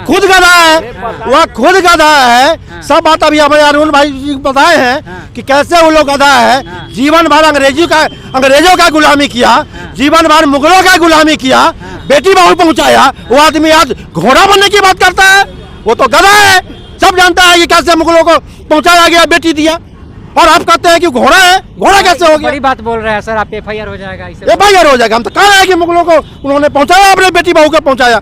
खुद गधा है, वह खुद गधा है। सब बात अभी हमें अरुण भाई जी बताए हैं कि कैसे वो लोग गधा है। जीवन भर अंग्रेजों का गुलामी किया, जीवन भर मुगलों का गुलामी किया, बेटी बहू पहुंचाया। वो आदमी आज घोड़ा बनने की बात करता है, वो तो गधा है। सब जानता है कि कैसे मुगलों को पहुंचाया गया, बेटी दिया, और आप कहते हैं कि घोड़ा है। घोड़ा कैसे हो गया? बड़ी बात बोल रहे हैं सर आप, FIR हो जाएगा। FIR हो जाएगा। हम तो कह रहे हैं कि मुगलों को उन्होंने पहुंचाया, अपने बेटी बहू को पहुंचाया।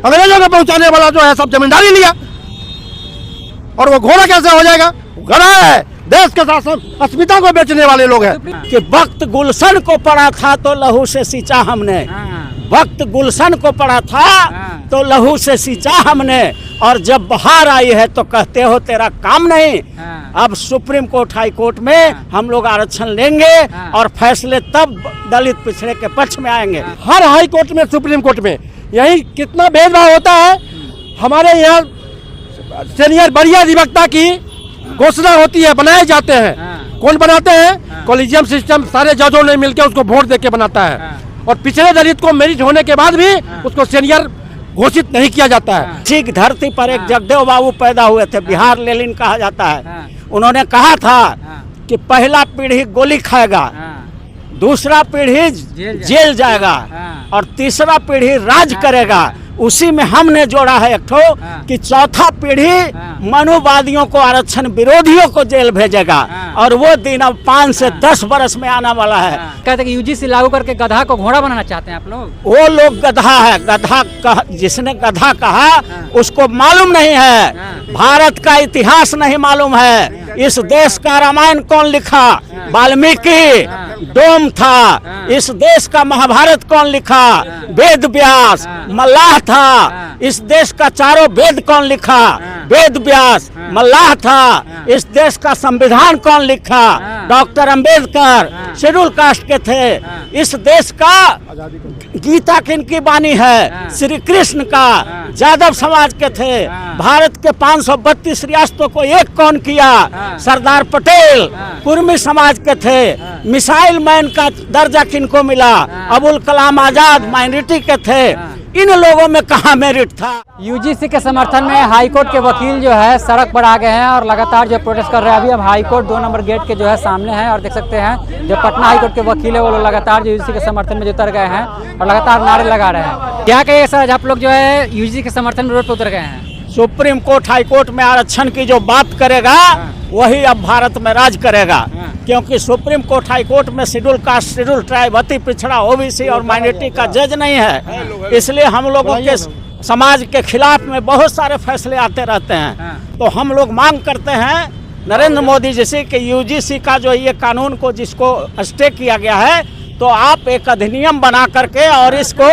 अंग्रेजों को पहुंचाने वाला जो है सब जमींदारी लिया, और वो घोड़ा कैसे हो जाएगा? गधा है। देश के शासन अस्मिता को बेचने वाले लोग हैं। कि वक्त गुलशन को पड़ा था तो लहू से सींचा हमने, वक्त गुलशन को पड़ा था तो लहू से सींचा हमने, और जब बहार आई है तो कहते हो तेरा काम नहीं। अब सुप्रीम कोर्ट हाई कोर्ट में हम लोग आरक्षण लेंगे और फैसले तब दलित पिछड़े के पक्ष में आएंगे। हर हाई कोर्ट में, सुप्रीम कोर्ट में यही कितना भेदभाव होता है। हमारे यहाँ सीनियर वरीय अधिवक्ता की घोषणा होती है, बनाए जाते हैं। कौन बनाते हैं? कॉलेजियम सिस्टम सारे जजों ने मिलकर उसको वोट देके बनाता है, और पिछड़े दलित को मेरिट होने के बाद भी उसको सीनियर घोषित नहीं किया जाता है। ठीक धरती पर एक जगदेव बाबू पैदा हुए थे, बिहार लेनिन कहा जाता है। उन्होंने कहा था कि पहला पीढ़ी गोली खाएगा, दूसरा पीढ़ी जेल जाएगा, और तीसरा पीढ़ी राज करेगा। उसी में हमने जोड़ा है एक ठो कि चौथा पीढ़ी मनुवादियों को, आरक्षण विरोधियों को जेल भेजेगा, और वो दिन अब 5 से 10 बरस में आने वाला है। कहते हैं कि UGC लागू करके गधा को घोड़ा बनाना चाहते हैं आप लोग। वो लोग गधा है, जिसने गधा कहा उसको मालूम नहीं है, भारत का इतिहास नहीं मालूम है। इस देश का रामायण कौन लिखा? वाल्मीकि। डोम था। इस देश का महाभारत कौन लिखा? वेद व्यास। मल्लाह था। इस देश का चारों वेद कौन लिखा? वेद व्यास। मल्लाह था। इस देश का संविधान कौन लिखा? डॉक्टर अंबेडकर। शेड्यूल कास्ट के थे। इस देश का गीता किनकी बानी है? श्री कृष्ण का। यादव समाज के थे। भारत के 532 रियासतों को एक कौन किया? सरदार पटेल। कुर्मी समाज के थे। मिसाइल मैन का दर्जा किनको मिला? अबुल कलाम आजाद माइनॉरिटी के थे। इन लोगों में कहाँ मेरिट था? UGC के समर्थन में हाई कोर्ट के वकील जो है सड़क पर आ गए हैं और लगातार जो प्रोटेस्ट कर रहे हैं। अभी हम हाई कोर्ट 2 नंबर गेट के जो है सामने हैं, और देख सकते हैं जो पटना हाई कोर्ट के वकील है वो लोग लगातार जो UGC के समर्थन में जो उतर गए हैं और लगातार नारे लगा रहे हैं। क्या कहिए सर, आप लोग जो है UGC के समर्थन में रोड पर उतर गए हैं? सुप्रीम कोर्ट हाई कोर्ट में आरक्षण की जो बात करेगा वही अब भारत में राज करेगा, क्योंकि सुप्रीम कोर्ट हाई कोर्ट में शेड्यूल कास्ट, शेड्यूल ट्राइब, अति पिछड़ा, OBC और माइनॉरिटी का जज नहीं है। इसलिए हम लोगों के समाज के खिलाफ में बहुत सारे फैसले आते रहते हैं। तो हम लोग मांग करते हैं नरेंद्र मोदी जी से कि UGC का जो ये कानून को जिसको स्टे किया गया है, तो आप एक अधिनियम बना करके और इसको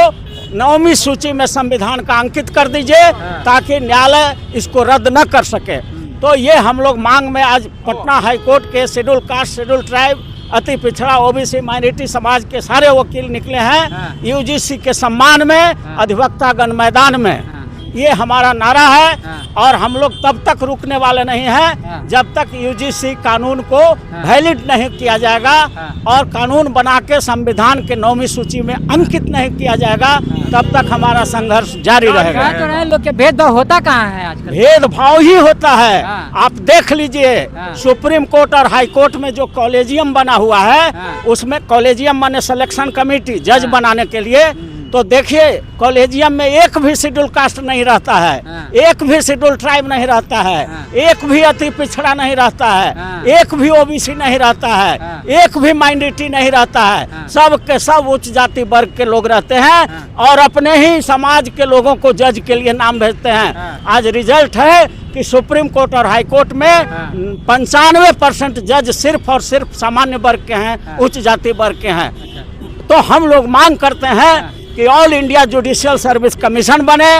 9वीं सूची में संविधान का अंकित कर दीजिए, ताकि न्यायालय इसको रद्द न कर सके। तो ये हम लोग मांग में आज पटना हाई कोर्ट के शेड्यूल कास्ट, शेड्यूल ट्राइब, अति पिछड़ा, OBC, माइनॉरिटी समाज के सारे वकील निकले हैं UGC के सम्मान में, अधिवक्तागण मैदान में। ये हमारा नारा है, और हम लोग तब तक रुकने वाले नहीं हैं जब तक UGC कानून को वैलिड नहीं किया जाएगा और कानून बना के संविधान के 9वीं सूची में अंकित नहीं किया जाएगा, तब तक हमारा संघर्ष जारी रहेगा। तो लोग के भेदभाव होता कहाँ है आजकल? भेदभाव ही होता है। आप देख लीजिए सुप्रीम कोर्ट और हाई कोर्ट में जो कॉलेजियम बना हुआ है, उसमें कॉलेजियम माने सिलेक्शन कमेटी जज बनाने के लिए, तो देखिए कॉलेजियम में एक भी शेड्यूल कास्ट नहीं रहता है, एक भी शेड्यूल ट्राइब नहीं रहता है, एक भी अति पिछड़ा नहीं रहता है, एक भी OBC नहीं रहता है, एक भी माइनॉरिटी नहीं रहता है। सब के सब उच्च जाति वर्ग के लोग रहते हैं और अपने ही समाज के लोगों को जज के लिए नाम भेजते हैं। आज रिजल्ट है कि सुप्रीम कोर्ट और हाई कोर्ट में 95% जज सिर्फ और सिर्फ सामान्य वर्ग के हैं, उच्च जाति वर्ग के हैं। तो हम लोग मांग करते हैं कि all India judicial service commission बने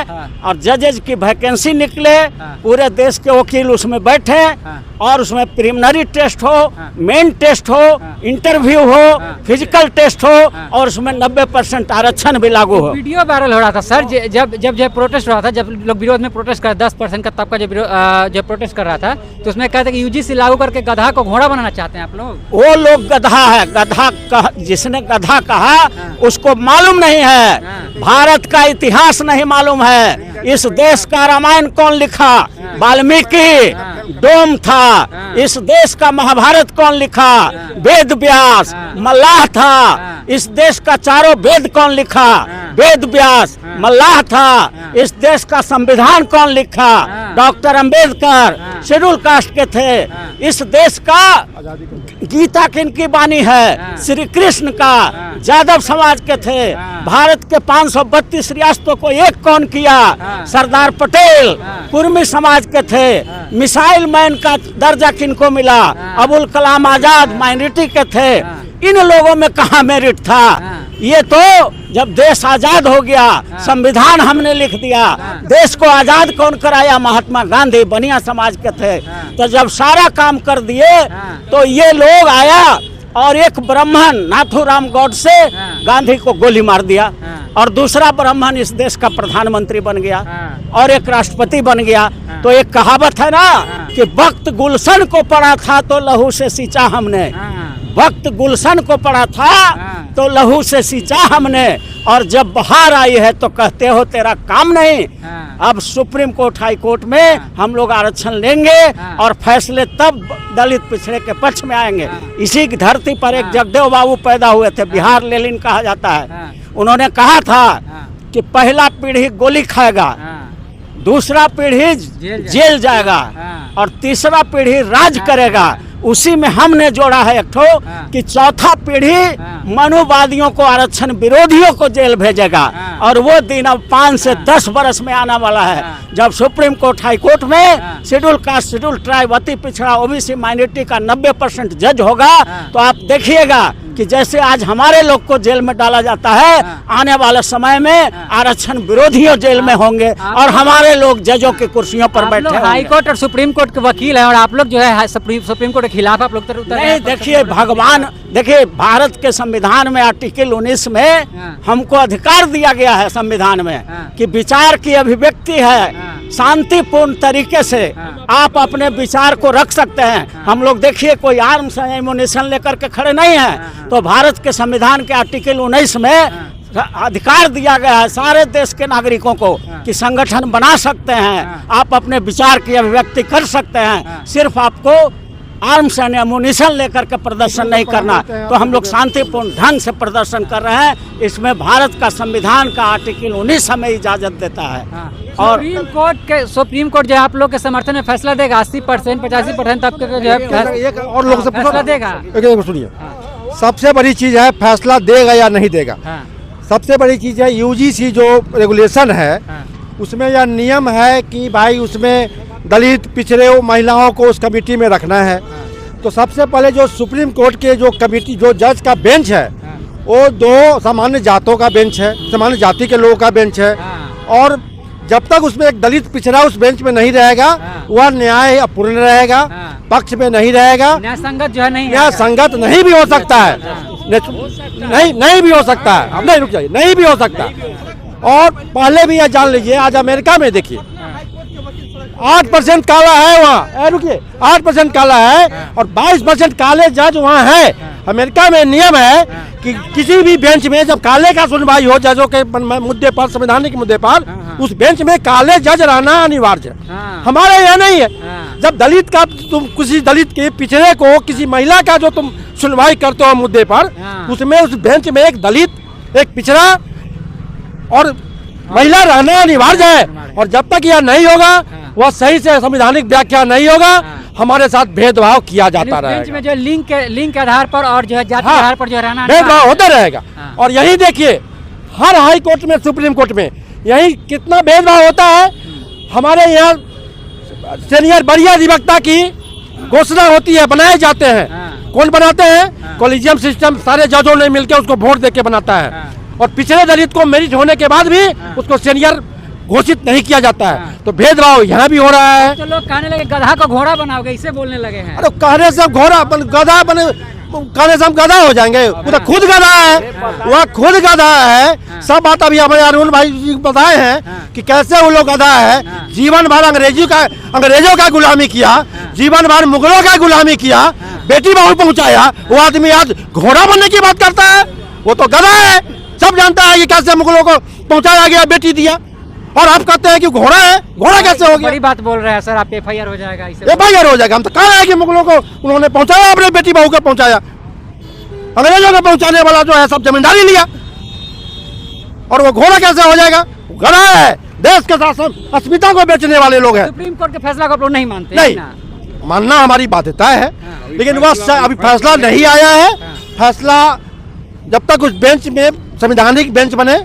और जजेज की वैकेंसी निकले, पूरे देश के वकील उसमें बैठे और उसमें प्रिलिमिनरी टेस्ट हो, मेन टेस्ट हो, इंटरव्यू हो, फिजिकल टेस्ट हो और उसमें 90% आरक्षण भी लागू हो। वीडियो वायरल हो रहा था सर, जब प्रोटेस्ट हो रहा था, जब लोग विरोध में प्रोटेस्ट कर 10% का तबका जो प्रोटेस्ट कर रहा था, तो उसमें कहते कि यूजीसी लागू करके गधा को घोड़ा बनाना चाहते हैं आप लोग। वो लोग गधा है, जिसने गधा कहा उसको मालूम नहीं है, भारत का इतिहास नहीं मालूम है, इस देश का रामायण कौन लिखा, वाल्मीकि, डोम था, इस देश का महाभारत कौन लिखा, वेद व्यास, मल्लाह था, इस देश का चारों वेद कौन लिखा, वेद व्यास, मल्लाह था, इस देश का संविधान कौन लिखा, डॉक्टर अंबेडकर शेड्यूल कास्ट के थे, इस देश का गीता किनकी बानी है, श्री कृष्ण का, यादव समाज के थे, भारत के 532 रियासतों को एक कौन किया, सरदार पटेल कुर्मी समाज के थे, मिसाइल मैन का दर्जा किनको मिला, अबुल कलाम आजाद माइनॉरिटी के थे, इन लोगों में कहाँ मेरिट था। ये तो जब देश आजाद हो गया, संविधान हमने लिख दिया, देश को आजाद कौन कराया, महात्मा गांधी बनिया समाज के थे, तो जब सारा काम कर दिए तो ये लोग आया और एक ब्राह्मण नाथूराम गौडसे गांधी को गोली मार दिया और दूसरा ब्राह्मण इस देश का प्रधानमंत्री बन गया और एक राष्ट्रपति बन गया। तो एक कहावत है ना कि वक्त गुलशन को पढ़ा था तो लहू से सींचा हमने, वक्त गुलशन को पढ़ा था तो लहू से सींचा हमने, और जब बहार आई है तो कहते हो तेरा काम नहीं। अब सुप्रीम कोर्ट हाई कोर्ट में हम लोग आरक्षण लेंगे और फैसले तब दलित पिछड़े के पक्ष में आएंगे। इसी की धरती पर एक जगदेव बाबू पैदा हुए थे, बिहार लेनिन कहा जाता है। उन्होंने कहा था कि पहला पीढ़ी गोली खाएगा, दूसरा पीढ़ी जेल जाएगा और तीसरा पीढ़ी राज करेगा। उसी में हमने जोड़ा है एक ठो कि चौथा पीढ़ी मनुवादियों को, आरक्षण विरोधियों को जेल भेजेगा, और वो दिन अब 5 से 10 बरस में आने वाला है, जब सुप्रीम कोर्ट हाई कोर्ट में शेड्यूल कास्ट, शेड्यूल ट्राइब, अति पिछड़ा, ओबीसी माइनॉरिटी का 90% जज होगा। तो आप देखिएगा कि जैसे आज हमारे लोग को जेल में डाला जाता है, आने वाले समय में आरक्षण विरोधियों जेल में होंगे और हमारे लोग जजों की कुर्सियों पर बैठे। हाई कोर्ट और सुप्रीम कोर्ट के वकील हैं और आप लोग जो है सुप्रीम कोर्ट के खिलाफ आप लोग नहीं। देखिए भगवान, देखिए भारत के संविधान में आर्टिकल 19 में हमको अधिकार दिया गया है संविधान में कि विचार की अभिव्यक्ति है, शांतिपूर्ण तरीके से आप अपने विचार को रख सकते हैं। हम लोग देखिए कोई आर्म्स एमुनिशन लेकर के खड़े नहीं हैं। तो भारत के संविधान के आर्टिकल 19 में अधिकार दिया गया है सारे देश के नागरिकों को कि संगठन बना सकते हैं, आप अपने विचार की अभिव्यक्ति कर सकते हैं, सिर्फ आपको आर्म्स एंड एमुनिशन लेकर के प्रदर्शन नहीं करना। तो हम लोग शांतिपूर्ण ढंग से प्रदर्शन कर रहे हैं। इसमें भारत का संविधान का आर्टिकल 19 हमें इजाजत देता है। और सुप्रीम कोर्ट जो आप लोग के समर्थन में फैसला देगा, 80% 85% तक जो है एक और लोग से फैसला देगा। सुनिए, सबसे बड़ी चीज है फैसला देगा या नहीं देगा। सबसे बड़ी चीज है यूजीसी जो रेगुलेशन है उसमें यह नियम है कि भाई उसमें दलित पिछड़े महिलाओं को उस कमेटी में रखना है। तो सबसे पहले जो सुप्रीम कोर्ट के जो कमेटी, जो जज का बेंच है, वो 2 सामान्य जातों का बेंच है, सामान्य जाति के लोगों का बेंच है। और जब तक उसमें एक दलित पिछड़ा उस बेंच में नहीं रहेगा वह न्याय अपूर्ण रहेगा, पक्ष में नहीं रहेगा, न्याय संगत जो है नहीं, न्याय संगत नहीं भी हो सकता है, नहीं भी हो सकता है। अब नहीं, रुक जाइए, नहीं भी हो सकता। और पहले भी यह जान लीजिए, आज अमेरिका में देखिए 8% काला है वहाँ, रुकिए 8% काला है और 22% काले जज वहाँ है। अमेरिका में नियम है कि किसी भी बेंच में जब काले का सुनवाई हो जजों के मुद्दे पर, संवैधानिक मुद्दे पर, उस बेंच में काले जज रहना अनिवार्य है। हमारे यहाँ नहीं है। जब दलित का, तुम किसी दलित के पिछड़े को, किसी महिला का जो तुम सुनवाई करते हो मुद्दे पर, उसमें उस बेंच में एक दलित, एक पिछड़ा और महिला रहना अनिवार्य है। और जब तक यह नहीं होगा, वह सही से संवैधानिक व्याख्या नहीं होगा, हमारे साथ भेदभाव किया जाता रहेगा। में जो लिंक के आधार पर और जो है जाति के आधार पर जो रहना भेदभाव होता रहेगा। और यही देखिए हर हाई कोर्ट में, सुप्रीम कोर्ट में यही कितना भेदभाव होता है। हमारे यहाँ सीनियर बड़ी अधिवक्ता की घोषणा होती है, बनाए जाते हैं। कौन बनाते हैं? कॉलेजियम सिस्टम, सारे जजों ने मिलकर उसको वोट देके बनाता है। और पिछड़े दलित को मेरिट होने के बाद भी उसको सीनियर घोषित नहीं किया जाता है। तो भेदभाव यहाँ भी हो रहा है। तो लोग कहने लगे गधा को घोड़ा बनाओगे, इसे बोलने लगे हैं। अरे कहने से घोड़ा गधा बने, कहने से हम गधा हो जाएंगे? वो तो खुद गधा है, वह खुद गधा है। सब बात अभी हमें अरुण भाई जी बताए हैं कि कैसे वो लोग गधा है। जीवन भर अंग्रेजों का गुलामी किया, जीवन भर मुगलों का गुलामी किया, बेटी बहू पहुंचाया। वो आदमी आज घोड़ा बनने की बात करता है? वो तो गधा है। सब जानता है कि कैसे मुगलों को पहुंचाया गया, बेटी दिया, और आप कहते हैं कि घोड़ा है। घोड़ा कैसे हो गया? बड़ी बात बोल रहे हैं सर, आप FIR हो जाएगा इसे। FIR हो जाएगा। हम तो कह रहे हैं कि मुगलों को उन्होंने पहुंचाया, अपने बेटी बहू को पहुंचाया। अंग्रेजों को पहुंचाने वाला जो है सब जमींदारी लिया, और वो घोड़ा कैसे हो जाएगा? गधा है। देश के शासन अस्मिता को बेचने वाले लोग हैं। सुप्रीम कोर्ट के फैसला को आप लोग नहीं मानते? नहीं, मानना हमारी बाध्यता है, लेकिन वह अभी फैसला नहीं आया है। फैसला जब तक उस बेंच में, संवैधानिक बेंच बने,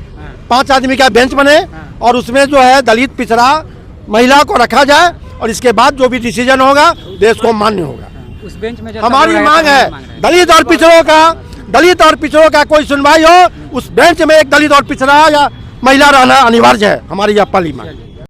5 आदमी का बेंच बने, और उसमें जो है दलित, पिछड़ा, महिला को रखा जाए, और इसके बाद जो भी डिसीजन होगा देश को मान्य होगा। उस बेंच में जो हमारी मांग है दलित और पिछड़ों का कोई सुनवाई हो, उस बेंच में एक दलित और पिछड़ा या महिला रहना अनिवार्य है। हमारी यह पहली मांग।